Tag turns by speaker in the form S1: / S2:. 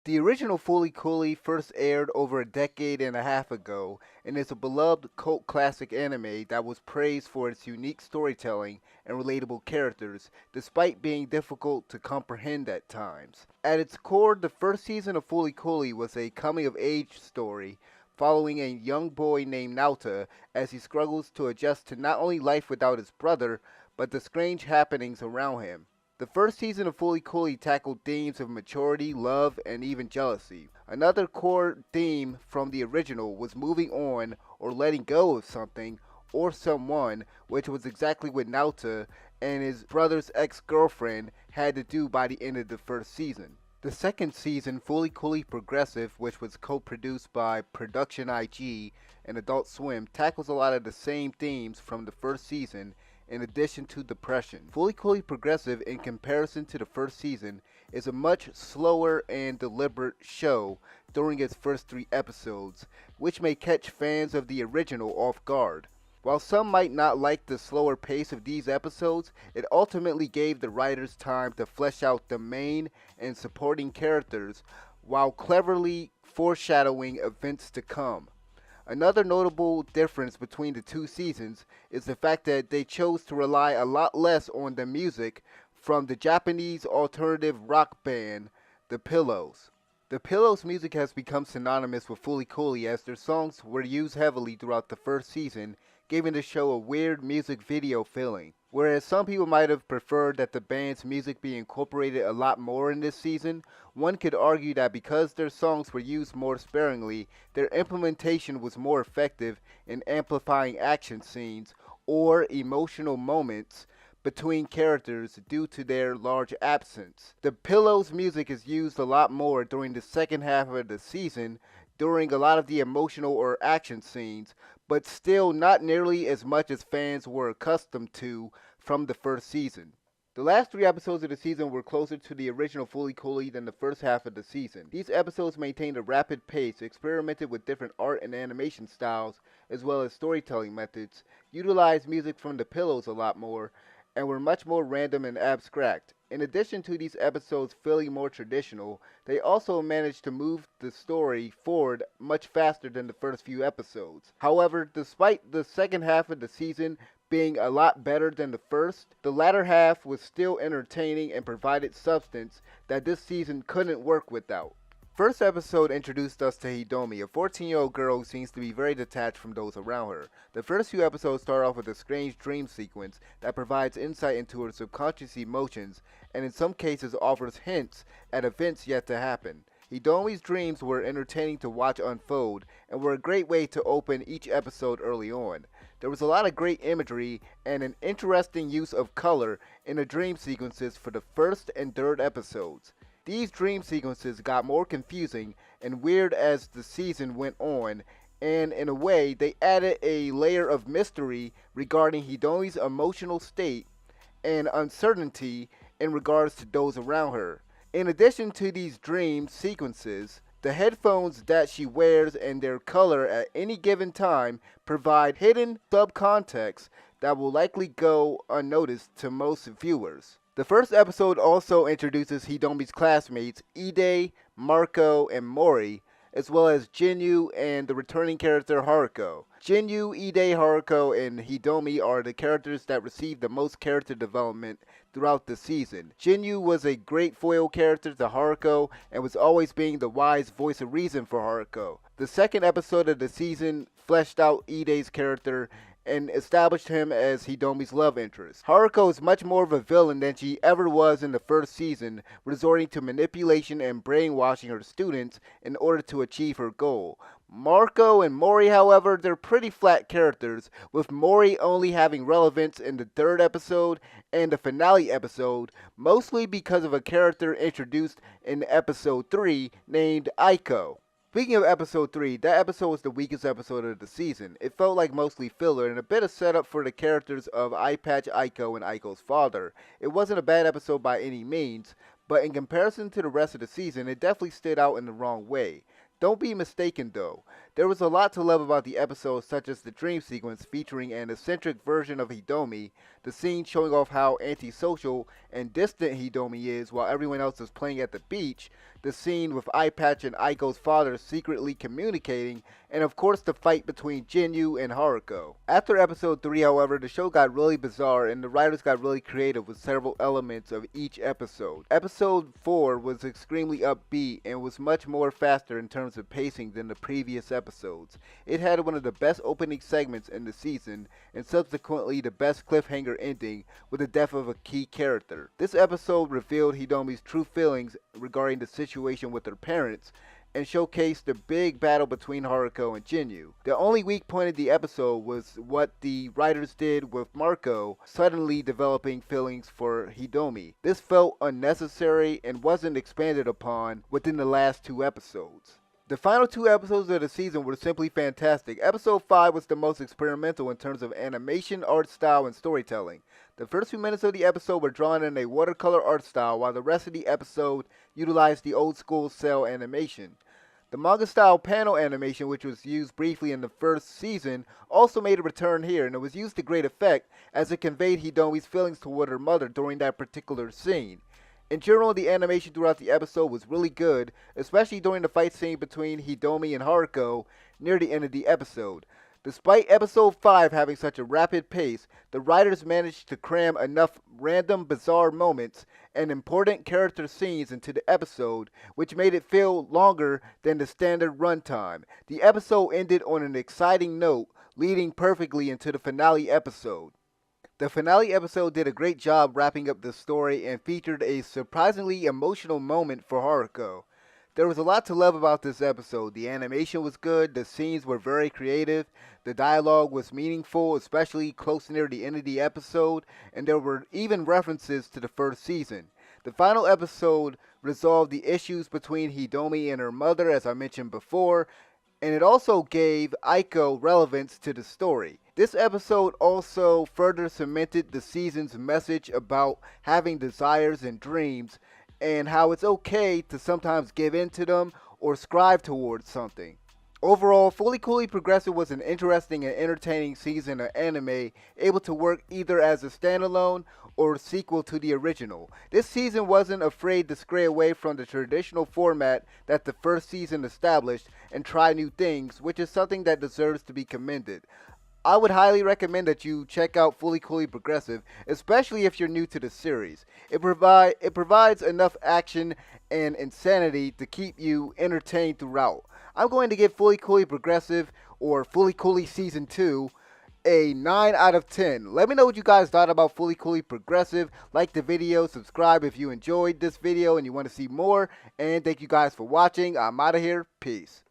S1: The original Fooly Cooly first aired over a decade and a half ago and is a beloved cult classic anime that was praised for its unique storytelling and relatable characters, despite being difficult to comprehend at times. At its core, the first season of Fooly Cooly was a coming-of-age story following a young boy named Nauta as he struggles to adjust to not only life without his brother, but the strange happenings around him. The first season of Fooly Cooly tackled themes of maturity, love, and even jealousy. Another core theme from the original was moving on or letting go of something or someone, which was exactly what Nauta and his brother's ex-girlfriend had to do by the end of the first season. The second season, Fooly Cooly Progressive, which was co-produced by Production IG and Adult Swim, tackles a lot of the same themes from the first season in addition to depression. Fooly Cooly Progressive, in comparison to the first season, is a much slower and deliberate show during its first 3 episodes, which may catch fans of the original off guard. While some might not like the slower pace of these episodes, it ultimately gave the writers time to flesh out the main and supporting characters while cleverly foreshadowing events to come. Another notable difference between the 2 seasons is the fact that they chose to rely a lot less on the music from the Japanese alternative rock band, The Pillows. The Pillows' music has become synonymous with Fooly Cooly as their songs were used heavily throughout the first season, giving the show a weird music video feeling. Whereas some people might have preferred that the band's music be incorporated a lot more in this season, one could argue that because their songs were used more sparingly, their implementation was more effective in amplifying action scenes or emotional moments between characters due to their large absence. The Pillows' music is used a lot more during the second half of the season during a lot of the emotional or action scenes, but still not nearly as much as fans were accustomed to from the first season. The last 3 episodes of the season were closer to the original Fooly Cooly than the first half of the season. These episodes maintained a rapid pace, experimented with different art and animation styles, as well as storytelling methods, utilized music from the Pillows a lot more, and were much more random and abstract. In addition to these episodes feeling more traditional, they also managed to move the story forward much faster than the first few episodes. However, despite the second half of the season being a lot better than the first, the latter half was still entertaining and provided substance that this season couldn't work without. First episode introduced us to Hidomi, a 14-year-old girl who seems to be very detached from those around her. The first few episodes start off with a strange dream sequence that provides insight into her subconscious emotions and in some cases offers hints at events yet to happen. Hidomi's dreams were entertaining to watch unfold and were a great way to open each episode early on. There was a lot of great imagery and an interesting use of color in the dream sequences for the first and third episodes. These dream sequences got more confusing and weird as the season went on, and in a way, they added a layer of mystery regarding Hidomi's emotional state and uncertainty in regards to those around her. In addition to these dream sequences, the headphones that she wears and their color at any given time provide hidden subcontext that will likely go unnoticed to most viewers. The first episode also introduces Hidomi's classmates, Ide, Marco, and Mori, as well as Jinyu and the returning character Haruko. Jinyu, Ide, Haruko, and Hidomi are the characters that receive the most character development throughout the season. Jinyu was a great foil character to Haruko and was always being the wise voice of reason for Haruko. The second episode of the season fleshed out Ide's character and established him as Hidomi's love interest. Haruko is much more of a villain than she ever was in the first season, resorting to manipulation and brainwashing her students in order to achieve her goal. Marco and Mori, however, they're pretty flat characters, with Mori only having relevance in the third episode and the finale episode, mostly because of a character introduced in episode 3 named Aiko. Speaking of episode 3, that episode was the weakest episode of the season. It felt like mostly filler and a bit of setup for the characters of Eyepatch Aiko and Aiko's father. It wasn't a bad episode by any means, but in comparison to the rest of the season, it definitely stood out in the wrong way. Don't be mistaken though. There was a lot to love about the episode, such as the dream sequence featuring an eccentric version of Hidomi, the scene showing off how antisocial and distant Hidomi is while everyone else is playing at the beach, the scene with Eye Patch and Aiko's father secretly communicating, and of course the fight between Jinyu and Haruko. After episode 3, however, the show got really bizarre and the writers got really creative with several elements of each episode. Episode 4 was extremely upbeat and was much more faster in terms of pacing than the previous episodes. It had one of the best opening segments in the season and subsequently the best cliffhanger ending with the death of a key character. This episode revealed Hidomi's true feelings regarding the situation with her parents and showcased the big battle between Haruko and Jinyu. The only weak point of the episode was what the writers did with Marco suddenly developing feelings for Hidomi. This felt unnecessary and wasn't expanded upon within the last 2 episodes. The final 2 episodes of the season were simply fantastic. Episode 5 was the most experimental in terms of animation, art style, and storytelling. The first few minutes of the episode were drawn in a watercolor art style, while the rest of the episode utilized the old school cell animation. The manga style panel animation, which was used briefly in the first season, also made a return here, and it was used to great effect as it conveyed Hidomi's feelings toward her mother during that particular scene. In general, the animation throughout the episode was really good, especially during the fight scene between Hidomi and Haruko near the end of the episode. Despite episode 5 having such a rapid pace, the writers managed to cram enough random bizarre moments and important character scenes into the episode, which made it feel longer than the standard runtime. The episode ended on an exciting note, leading perfectly into the finale episode. The finale episode did a great job wrapping up the story and featured a surprisingly emotional moment for Haruko. There was a lot to love about this episode. The animation was good, the scenes were very creative, the dialogue was meaningful, especially close near the end of the episode, and there were even references to the first season. The final episode resolved the issues between Hidomi and her mother, as I mentioned before, and it also gave Aiko relevance to the story. This episode also further cemented the season's message about having desires and dreams, and how it's okay to sometimes give in to them or strive towards something. Overall, Fully Coolly Progressive was an interesting and entertaining season of anime, able to work either as a standalone or a sequel to the original. This season wasn't afraid to stray away from the traditional format that the first season established and try new things, which is something that deserves to be commended. I would highly recommend that you check out Fully Coolly Progressive, especially if you're new to the series. It provides enough action and insanity to keep you entertained throughout. I'm going to give Fully Coolly Progressive, or Fully Coolly Season 2, a 9 out of 10. Let me know what you guys thought about Fully Coolly Progressive. Like the video, subscribe if you enjoyed this video and you want to see more. And thank you guys for watching. I'm out of here. Peace.